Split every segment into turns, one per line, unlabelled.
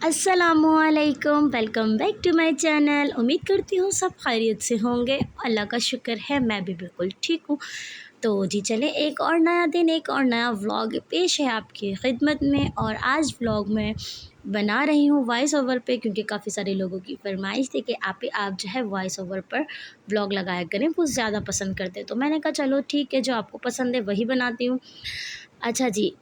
अस्सलामुअलैकुम, welcome back to my channel. उम्मीद करती हूँ सब खैरियत से होंगे। अल्लाह का शुक्र है मैं भी बिल्कुल ठीक हूँ। तो जी चले, एक और नया दिन, एक और नया व्लॉग पेश है आपकी खिदमत में। और आज व्लॉग में बना रही हूँ वॉइस ओवर पे, क्योंकि काफ़ी सारे लोगों की फरमाइश थी कि आप जो है वॉइस ओवर पर व्लॉग लगाया करें, वो ज़्यादा पसंद करते। तो मैंने कहा चलो ठीक है, जो आपको पसंद है वही बनाती हूँ। अच्छा जी,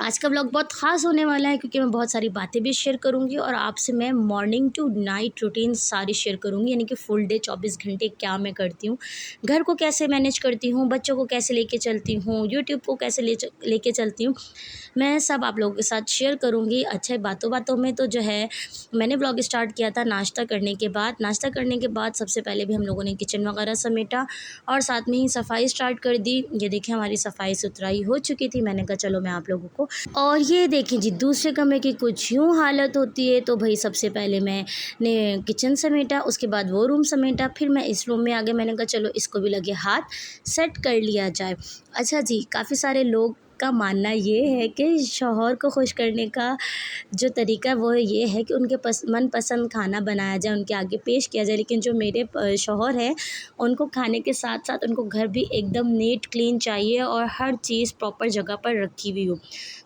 आज का व्लॉग बहुत ख़ास होने वाला है, क्योंकि मैं बहुत सारी बातें भी शेयर करूंगी और आपसे मैं मॉर्निंग टू नाइट रूटीन सारी शेयर करूंगी, यानी कि फुल डे 24 घंटे क्या मैं करती हूँ, घर को कैसे मैनेज करती हूँ, बच्चों को कैसे लेके चलती हूँ, यूट्यूब को कैसे लेके चलती हूँ, मैं सब आप लोगों के साथ शेयर करूँगी। अच्छा, बातों बातों में तो जो है मैंने व्लॉग स्टार्ट किया था नाश्ता करने के बाद। नाश्ता करने के बाद सबसे पहले भी हम लोगों ने किचन वगैरह समेटा और साथ में ही सफाई स्टार्ट कर दी। ये देखिए, हमारी सफाई सुथराई हो चुकी थी। मैंने कहा चलो मैं आप लोगों को, और ये देखें जी, दूसरे कमरे की कुछ यूँ हालत होती है। तो भाई सबसे पहले मैंने किचन समेटा, उसके बाद वो रूम समेटा, फिर मैं इस रूम में आ गई। मैंने कहा चलो इसको भी लगे हाथ सेट कर लिया जाए। अच्छा जी, काफ़ी सारे लोग का मानना ये है कि शौहर को खुश करने का जो तरीका वो ये है कि उनके मनपसंद खाना बनाया जाए, उनके आगे पेश किया जाए। लेकिन जो मेरे शौहर हैं, उनको खाने के साथ साथ उनको घर भी एकदम नीट क्लीन चाहिए और हर चीज़ प्रॉपर जगह पर रखी हुई हो।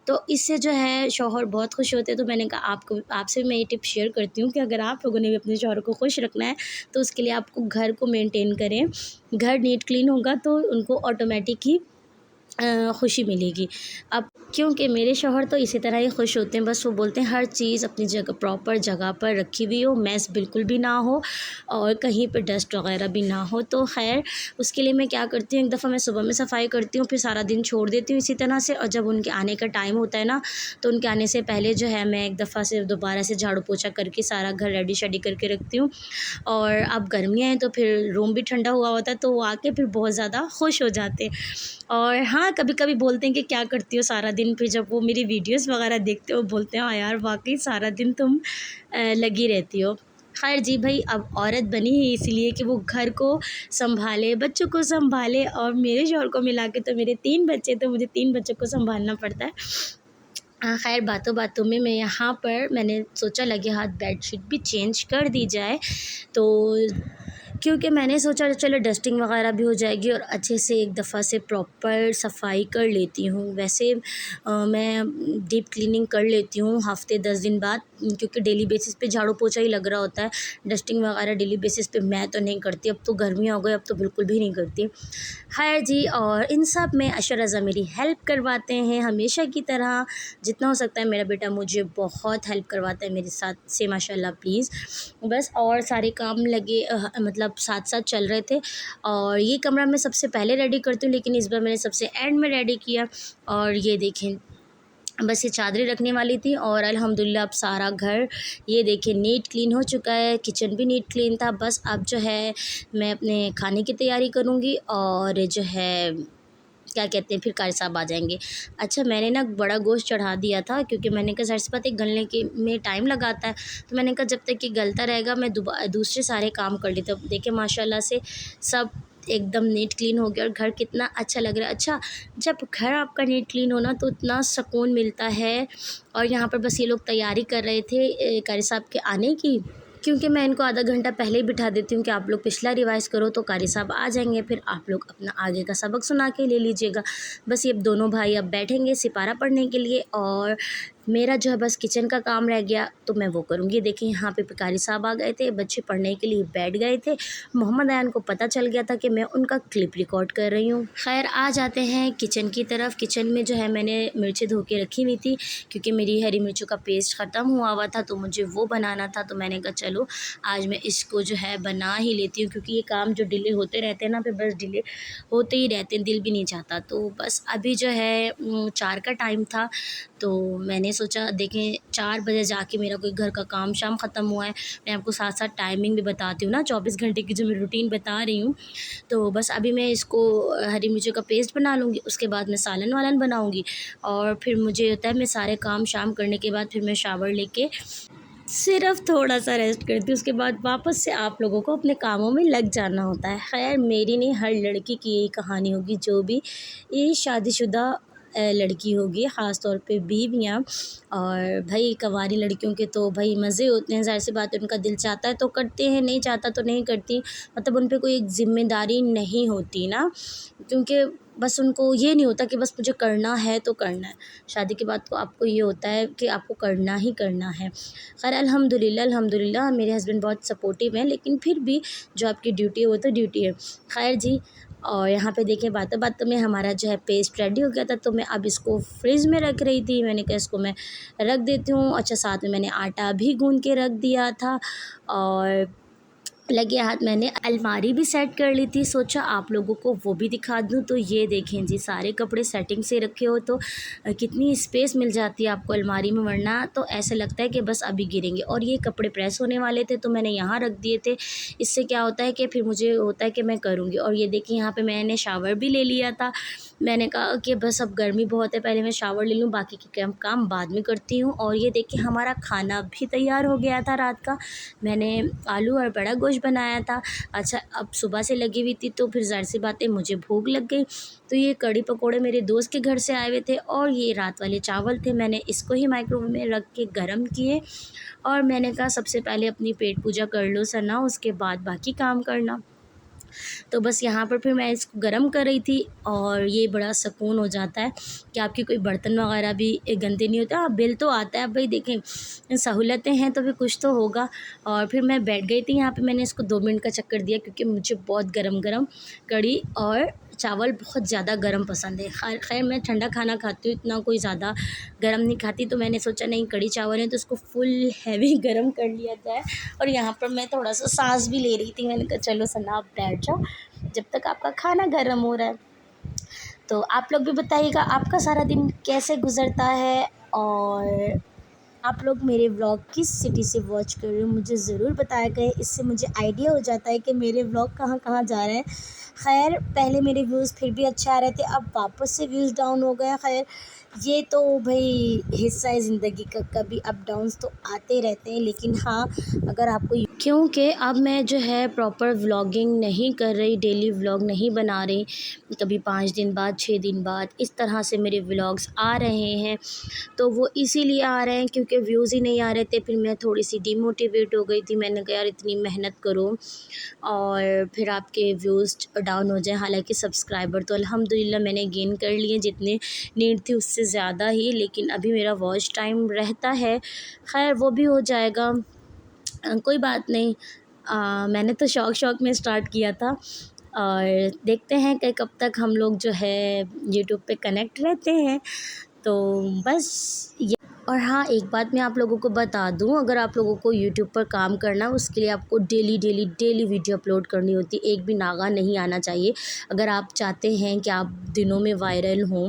तो इससे जो है शौहर बहुत खुश होते हैं। तो मैंने कहा आपसे भी मैं ये टिप शेयर करती हूँ कि अगर आप लोगों ने भी अपने शौहर को खुश रखना है, तो उसके लिए आपको घर को मेंटेन करें। घर नीट क्लीन होगा तो उनको ऑटोमेटिक ही खुशी मिलेगी। अब क्योंकि मेरे शौहर तो इसी तरह ही खुश होते हैं, बस वो बोलते हैं हर चीज़ अपनी जगह प्रॉपर जगह पर रखी हुई हो, मैस बिल्कुल भी ना हो और कहीं पे डस्ट वगैरह भी ना हो। तो खैर, उसके लिए मैं क्या करती हूँ, एक दफ़ा मैं सुबह में सफाई करती हूँ, फिर सारा दिन छोड़ देती हूँ इसी तरह से। और जब उनके आने का टाइम होता है ना, तो उनके आने से पहले जो है मैं एक दफ़ा से दोबारा से झाड़ू पोछा करके सारा घर रेडी शेडी करके रखती हूँ। और अब गर्मियाँ हैं तो फिर रूम भी ठंडा हुआ होता है, तो वो आके फिर बहुत ज़्यादा खुश हो जाते हैं। और हाँ, कभी-कभी बोलते हैं कि क्या करती हो सारा दिन? फिर जब वो मेरी वीडियोज़ वगैरह देखते हो, बोलते हैं हाँ यार, वाक़ई सारा दिन तुम लगी रहती हो। ख़ैर जी भई, अब औरत बनी ही इसीलिए कि वो घर को सँभाले, बच्चों को सँभाले, और मेरे शौहर को मिला के तो मेरे 3 बच्चे, तो मुझे 3 बच्चों को सँभालना पड़ता है। ख़ैर, बातों-बातों में मैं यहाँ पर मैंने सोचा लगे हाथ बेडशीट भी चेंज कर दी जाए। तो क्योंकि मैंने सोचा चलो डस्टिंग वगैरह भी हो जाएगी और अच्छे से एक दफ़ा से प्रॉपर सफाई कर लेती हूँ। वैसे मैं डीप क्लीनिंग कर लेती हूँ हफ़्ते 10 दिन बाद, क्योंकि डेली बेसिस पे झाड़ू पोछा ही लग रहा होता है। डस्टिंग वगैरह डेली बेसिस पे मैं तो नहीं करती, अब तो गर्मियाँ हो गई, अब तो बिल्कुल भी नहीं करती। खैर जी, और इन सब में अशर रज़ा मेरी हेल्प करवाते हैं हमेशा की तरह। जितना हो सकता है मेरा बेटा मुझे बहुत हेल्प करवाता है मेरे साथ से, माशाल्लाह प्लीज़। बस और सारे काम लगे मतलब साथ-साथ चल रहे थे। और ये कमरा मैं सबसे पहले रेडी करती हूँ, लेकिन इस बार मैंने सबसे एंड में रेडी किया। और ये देखें, बस ये चादरें रखने वाली थी और अल्हम्दुलिल्लाह अब सारा घर ये देखिए नीट क्लीन हो चुका है। किचन भी नीट क्लीन था। बस अब जो है मैं अपने खाने की तैयारी करूँगी और जो है क्या कहते हैं, फिर कारी साहब आ जाएंगे। अच्छा, मैंने ना बड़ा गोश्त चढ़ा दिया था, क्योंकि मैंने कहा ज़ाहिर सी बात है गलने के में टाइम लगाता है। तो मैंने कहा जब तक ये गलता रहेगा मैं दूसरे सारे काम कर लेती हूँ। देखिए माशाल्लाह से सब एकदम नीट क्लीन हो गया और घर कितना अच्छा लग रहा है। अच्छा, जब घर आपका नीट क्लीन हो ना, तो इतना सुकून मिलता है। और यहाँ पर बस ये लोग तैयारी कर रहे थे कारी साहब के आने की, क्योंकि मैं इनको आधा घंटा पहले ही बिठा देती हूँ कि आप लोग पिछला रिवाइज़ करो, तो कारी साहब आ जाएंगे, फिर आप लोग अपना आगे का सबक सुना के ले लीजिएगा। बस ये दोनों भाई अब बैठेंगे सिपारा पढ़ने के लिए, और मेरा जो है बस किचन का काम रह गया तो मैं वो करूँगी। देखिए यहाँ पे कारी साहब आ गए थे, बच्चे पढ़ने के लिए बैठ गए थे। मोहम्मद अयान को पता चल गया था कि मैं उनका क्लिप रिकॉर्ड कर रही हूँ। खैर, आ जाते हैं किचन की तरफ। किचन में जो है मैंने मिर्चें धो के रखी हुई थी, क्योंकि मेरी हरी मिर्चों का पेस्ट ख़त्म हुआ था, तो मुझे वो बनाना था। तो मैंने कहा चलो आज मैं इसको जो है बना ही लेती हूँ, क्योंकि ये काम जो डिले होते रहते हैं ना, फिर बस डिले होते ही रहते हैं, दिल भी नहीं चाहता। तो बस अभी जो है 4 का टाइम था, तो मैंने सोचा देखें 4 बजे जाके मेरा कोई घर का काम शाम ख़त्म हुआ है। मैं आपको साथ साथ टाइमिंग भी बताती हूँ ना, 24 घंटे की जो मैं रूटीन बता रही हूँ। तो बस अभी मैं इसको हरी मिर्चों का पेस्ट बना लूँगी, उसके बाद मैं सालन वालन बनाऊँगी। और फिर मुझे होता है मैं सारे काम शाम करने के बाद फिर मैं शावर लेके सिर्फ़ थोड़ा-सा रेस्ट करती हूँ, उसके बाद वापस से आप लोगों को अपने कामों में लग जाना होता है। ख़ैर, मेरी नहीं, हर लड़की की यही कहानी होगी जो भी ये शादीशुदा लड़की होगी, ख़ास तौर पे बीवियाँ। और भाई कँवारी लड़कियों के तो भाई मज़े होते हैं, ज़ाहिर सी बात है, उनका दिल चाहता है तो करते हैं, नहीं चाहता तो नहीं करती। मतलब उन पे कोई एक ज़िम्मेदारी नहीं होती ना, क्योंकि बस उनको ये नहीं होता कि बस मुझे करना है तो करना है। शादी के बाद तो आपको ये होता है कि आपको करना ही करना है। ख़ैर अल्हम्दुलिल्लाह मेरे हस्बैंड बहुत सपोर्टिव हैं, लेकिन फिर भी जो आपकी ड्यूटी है वो तो ड्यूटी है। ख़ैर जी, और यहाँ पे देखिए बातों बातों में हमारा जो है पेस्ट रेडी हो गया था, तो मैं अब इसको फ्रिज में रख रही थी। मैंने कहा इसको मैं रख देती हूँ। अच्छा, साथ में मैंने आटा भी गूँध के रख दिया था और लगे हाथ मैंने अलमारी भी सेट कर ली थी। सोचा आप लोगों को वो भी दिखा दूँ। तो ये देखें जी, सारे कपड़े सेटिंग से रखे हो तो कितनी स्पेस मिल जाती है आपको अलमारी में, वरना तो ऐसा लगता है कि बस अभी गिरेंगे। और ये कपड़े प्रेस होने वाले थे तो मैंने यहाँ रख दिए थे। इससे क्या होता है कि फिर मुझे होता है कि मैं करूँगी। और ये देखिए यहाँ पे मैंने शावर भी ले लिया था। मैंने कहा कि बस अब गर्मी बहुत है, पहले मैं शावर ले लूँ, बाकी के काम बाद में करती हूँ। और ये देखिए हमारा खाना भी तैयार हो गया था रात का। मैंने आलू और बड़ा गोश्त बनाया था। अच्छा, अब सुबह से लगी हुई थी तो फिर ज़ाहिर सी बात है मुझे भूख लग गई। तो ये कढ़ी पकोड़े मेरे दोस्त के घर से आए हुए थे और ये रात वाले चावल थे। मैंने इसको ही माइक्रोवेव में रख के गर्म किए और मैंने कहा सबसे पहले अपनी पेट पूजा कर लो सना, उसके बाद बाकी काम करना। तो बस यहाँ पर फिर मैं इसको गरम कर रही थी और ये बड़ा सुकून हो जाता है कि आपके कोई बर्तन वगैरह भी गंदे नहीं होते। हाँ, बिल तो आता है, अब भाई देखें सहूलतें हैं तो भी कुछ तो होगा। और फिर मैं बैठ गई थी यहाँ पे, मैंने इसको 2 मिनट का चक्कर दिया क्योंकि मुझे बहुत गरम गरम कढ़ी और चावल बहुत ज़्यादा गरम पसंद है। खैर मैं ठंडा खाना खाती हूँ, इतना कोई ज़्यादा गरम नहीं खाती, तो मैंने सोचा नहीं कढ़ी चावल है तो इसको फुल हैवी गरम कर लिया जाए। और यहाँ पर मैं थोड़ा सा सांस भी ले रही थी। मैंने कहा चलो सना आप बैठ जाओ जब तक आपका खाना गर्म हो रहा है। तो आप लोग भी बताइएगा आपका सारा दिन कैसे गुज़रता है और आप लोग मेरे व्लॉग किस सिटी से वॉच कर रहे हो मुझे ज़रूर बताया करें। इससे मुझे आइडिया हो जाता है कि मेरे व्लॉग कहाँ कहाँ जा रहे हैं। खैर पहले मेरे व्यूज़ फिर भी अच्छे आ रहे थे, अब वापस से व्यूज़ डाउन हो गए। खैर ये तो भाई हिस्सा है ज़िंदगी का, कभी अप डाउन्स तो आते रहते हैं। लेकिन हाँ, अगर आपको क्योंकि अब मैं जो है प्रॉपर व्लॉगिंग नहीं कर रही, डेली व्लॉग नहीं बना रही, कभी 5 दिन बाद 6 दिन बाद इस तरह से मेरे व्लॉग्स आ रहे हैं। तो वो इसीलिए आ रहे हैं क्योंकि व्यूज़ ही नहीं आ रहे थे। फिर मैं थोड़ी सी डिमोटिवेट हो गई थी। मैंने कहा यार इतनी मेहनत करो और फिर आपके व्यूज़ डाउन हो जाए। हालांकि सब्सक्राइबर तो अल्हम्दुलिल्लाह मैंने गेन कर लिए, जितने नीड थी उससे ज़्यादा ही, लेकिन अभी मेरा वॉच टाइम रहता है। खैर वो भी हो जाएगा, कोई बात नहीं। मैंने तो शौक़ में स्टार्ट किया था और देखते हैं कि कब तक हम लोग जो है यूट्यूब पे कनेक्ट रहते हैं। तो बस ये। और हाँ, एक बात मैं आप लोगों को बता दूँ, अगर आप लोगों को यूट्यूब पर काम करना है उसके लिए आपको डेली वीडियो अपलोड करनी होती है, एक भी नागा नहीं आना चाहिए। अगर आप चाहते हैं कि आप दिनों में वायरल हों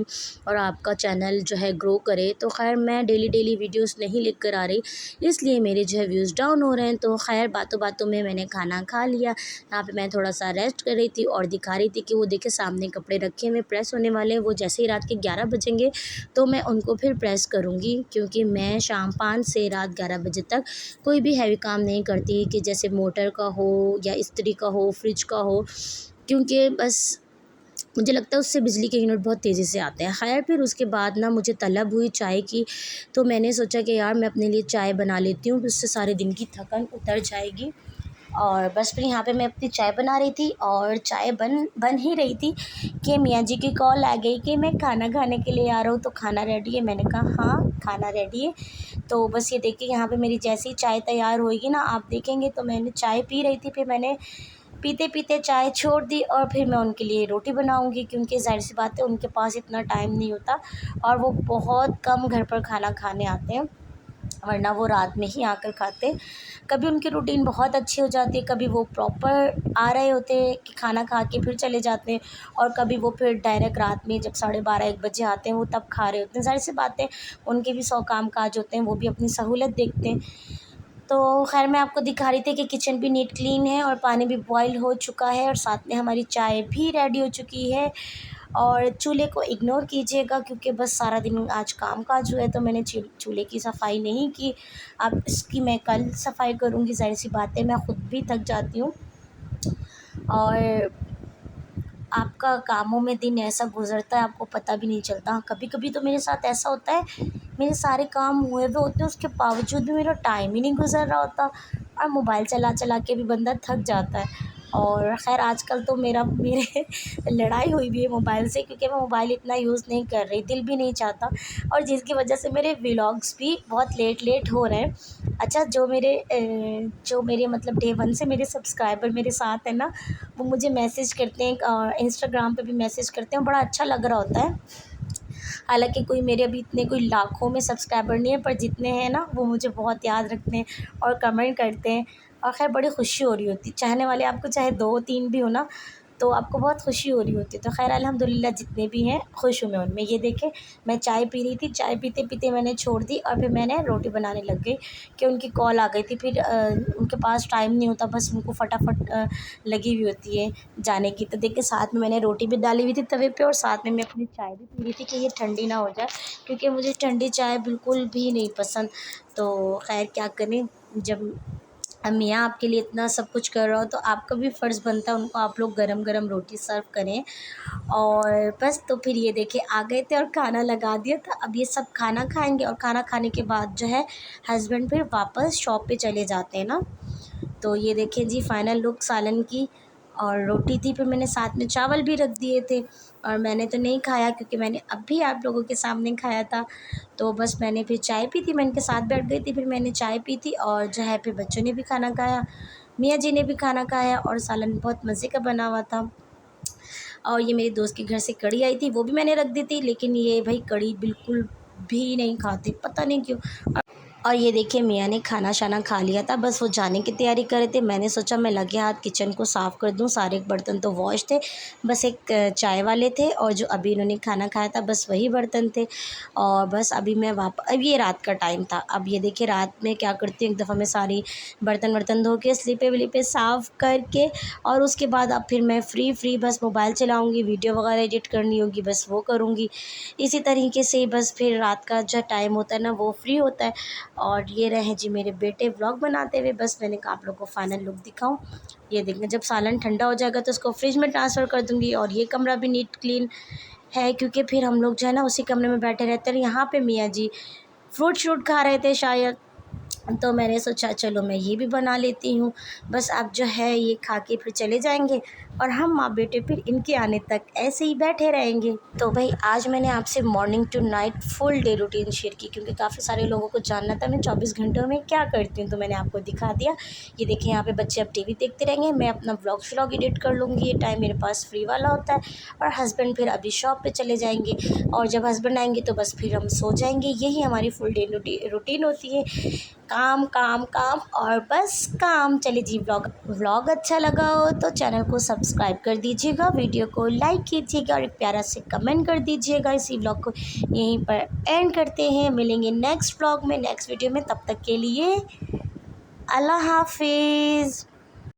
और आपका चैनल जो है ग्रो करे, तो खैर मैं डेली वीडियोस नहीं लेकर कर आ रही, इसलिए मेरे जो है व्यूज़ डाउन हो रहे हैं। तो खैर बातों बातों में मैंने खाना खा लिया। यहाँ पर मैं थोड़ा सा रेस्ट कर रही थी और दिखा रही थी कि वो देखे सामने कपड़े रखे हुए प्रेस होने वाले हैं। वो जैसे ही रात के 11 बजेंगे तो मैं उनको फिर प्रेस करूँगी, क्योंकि मैं शाम 5 से रात 11 बजे तक कोई भी हैवी काम नहीं करती कि जैसे मोटर का हो या इस्त्री का हो, फ्रिज का हो, क्योंकि बस मुझे लगता है उससे बिजली के यूनिट बहुत तेज़ी से आते हैं। खैर फिर उसके बाद ना मुझे तलब हुई चाय की, तो मैंने सोचा कि यार मैं अपने लिए चाय बना लेती हूँ, उससे सारे दिन की थकान उतर जाएगी। और बस फिर यहाँ पे मैं अपनी चाय बना रही थी और चाय बन ही रही थी कि मियाँ जी की कॉल आ गई कि मैं खाना खाने के लिए आ रहा हूँ, तो खाना रेडी है। मैंने कहा हाँ खाना रेडी है। तो बस ये देखिए यहाँ पे मेरी जैसी चाय तैयार होएगी ना, आप देखेंगे। तो मैंने चाय पी रही थी, फिर मैंने पीते पीते चाय छोड़ दी और फिर मैं उनके लिए रोटी बनाऊंगी, क्योंकि ज़ाहिर सी बात है उनके पास इतना टाइम नहीं होता और वो बहुत कम घर पर खाना खाने आते हैं, वरना वो रात में ही आकर खाते। कभी उनकी रूटीन बहुत अच्छी हो जाती है, कभी वो प्रॉपर आ रहे होते हैं कि खाना खा के फिर चले जाते हैं, और कभी वो फिर डायरेक्ट रात में जब 12:30-1 बजे आते हैं वो तब खा रहे होते हैं। ज़ाहिर सी बात है उनके भी 100 काम काज होते हैं, वो भी अपनी सहूलत देखते हैं। तो खैर मैं आपको दिखा रही थी कि किचन भी नीट क्लीन है और पानी भी बॉयल हो चुका है और साथ में हमारी चाय भी रेडी हो चुकी है। और चूल्हे को इग्नोर कीजिएगा क्योंकि बस सारा दिन आज काम काज हुआ है, तो मैंने चूल्हे की सफाई नहीं की। अब इसकी मैं कल सफाई करूँगी, ज़ाहिर सी बात है मैं ख़ुद भी थक जाती हूँ। और आपका कामों में दिन ऐसा गुज़रता है आपको पता भी नहीं चलता। कभी कभी तो मेरे साथ ऐसा होता है, मेरे सारे काम हुए हुए होते हैं उसके बावजूद भी मेरा टाइम ही नहीं गुज़र रहा होता, और मोबाइल चला चला के भी बंदा थक जाता है। और ख़ैर आजकल तो मेरे लड़ाई हुई भी है मोबाइल से, क्योंकि मैं मोबाइल इतना यूज़ नहीं कर रही, दिल भी नहीं चाहता, और जिसकी वजह से मेरे व्लॉग्स भी बहुत लेट लेट हो रहे हैं। अच्छा, जो मेरे मतलब डे वन से मेरे सब्सक्राइबर मेरे साथ हैं ना, वो मुझे मैसेज करते हैं, इंस्टाग्राम पे भी मैसेज करते हैं, बड़ा अच्छा लग रहा होता है। हालाँकि कोई मेरे अभी इतने कोई लाखों में सब्सक्राइबर नहीं है, पर जितने हैं ना वो मुझे बहुत याद रखते हैं और कमेंट करते हैं, और ख़ैर बड़ी खुशी हो रही होती है। चाहने वाले आपको चाहे 2-3 भी हो ना, तो आपको बहुत खुशी हो रही होती है। तो ख़ैर अल्हम्दुलिल्लाह जितने भी हैं खुश हूँ मैं उनमें। ये देखें, मैं चाय पी रही थी, चाय पीते-पीते मैंने छोड़ दी और फिर मैंने रोटी बनाने लग गई कि उनकी कॉल आ गई थी। फिर उनके पास टाइम नहीं होता, बस उनको फटाफट लगी हुई होती है जाने की। तो देखिए, साथ में मैंने रोटी भी डाली हुई थी तवे पे, और साथ में मैं अपनी चाय भी पी रही थी कि ये ठंडी ना हो जाए, क्योंकि मुझे ठंडी चाय बिल्कुल भी नहीं पसंद। तो ख़ैर क्या करें, जब मियाँ आपके लिए इतना सब कुछ कर रहा हो तो आपका भी फ़र्ज़ बनता है उनको आप लोग गरम-गरम रोटी सर्व करें। और बस, तो फिर ये देखिए आ गए थे और खाना लगा दिया था। अब ये सब खाना खाएँगे, और खाना खाने के बाद जो है हस्बैंड फिर वापस शॉप पे चले जाते हैं ना। तो ये देखिए जी, फाइनल लुक सालन की, और रोटी थी, फिर मैंने साथ में चावल भी रख दिए थे, और मैंने तो नहीं खाया क्योंकि मैंने अभी आप लोगों के सामने खाया था। तो बस मैंने फिर चाय पी थी, मैं इनके साथ बैठ गई थी, फिर मैंने चाय पी थी, और जो है फिर बच्चों ने भी खाना खाया, मियाँ जी ने भी खाना खाया, और सालन बहुत मज़े का बना हुआ था। और ये मेरे दोस्त के घर से कढ़ी आई थी, वो भी मैंने रख दी थी, लेकिन ये भाई कढ़ी बिल्कुल भी नहीं खाते, पता नहीं क्यों। और ये देखिए, मियाँ ने खाना शाना खा लिया था, बस वो जाने की तैयारी कर रहे थे। मैंने सोचा मैं लगे हाथ किचन को साफ़ कर दूं, सारे बर्तन तो वॉश थे, बस एक चाय वाले थे, और जो अभी इन्होंने खाना खाया था बस वही बर्तन थे। और बस अभी मैं अब ये रात का टाइम था। अब ये देखिए, रात में क्या करती हूँ, एक दफ़ा मैं सारी बर्तन वर्तन धो के स्लीपे विलीपे साफ़ करके, और उसके बाद अब फिर मैं फ्री बस मोबाइल चलाऊँगी, वीडियो वगैरह एडिट करनी होगी बस वो करूँगी। इसी तरीके से बस फिर रात का जो टाइम होता है ना वो फ्री होता है। और ये रहे जी मेरे बेटे व्लॉग बनाते हुए, बस मैंने कहा आप लोग को फाइनल लुक दिखाऊं। ये देखना, जब सालन ठंडा हो जाएगा तो उसको फ्रिज में ट्रांसफ़र कर दूँगी, और ये कमरा भी नीट क्लीन है, क्योंकि फिर हम लोग जो है ना उसी कमरे में बैठे रहते हैं। यहाँ पे मियाँ जी फ्रूट श्रूट खा रहे थे शायद, तो मैंने सोचा चलो मैं ये भी बना लेती हूँ। बस अब जो है ये खा के फिर चले जाएँगे, और हम माँ बेटे फिर इनके आने तक ऐसे ही बैठे रहेंगे। तो भाई आज मैंने आपसे morning to night full day routine share की, क्योंकि काफ़ी सारे लोगों को जानना था मैं 24 घंटों में क्या करती हूँ, तो मैंने आपको दिखा दिया। ये देखिए, यहाँ पे बच्चे अब टीवी देखते रहेंगे, मैं अपना व्लॉग एडिट कर लूँगी, ये टाइम मेरे पास फ्री वाला होता है। और हस्बैंड फिर अभी शॉप पे चले जाएंगे, और जब हस्बैंड आएंगे तो बस फिर हम सो जाएंगे। यही हमारी फुल डे रूटीन होती है, काम काम काम और बस काम। चलिए जी, व्लॉग अच्छा लगा हो तो चैनल को सब्सक्राइब कर दीजिएगा, वीडियो को लाइक कीजिएगा, और एक प्यारा से कमेंट कर दीजिएगा। इसी व्लॉग को यहीं पर एंड करते हैं, मिलेंगे नेक्स्ट व्लॉग में, नेक्स्ट वीडियो में। तब तक के लिए अल्लाह हाफिज़।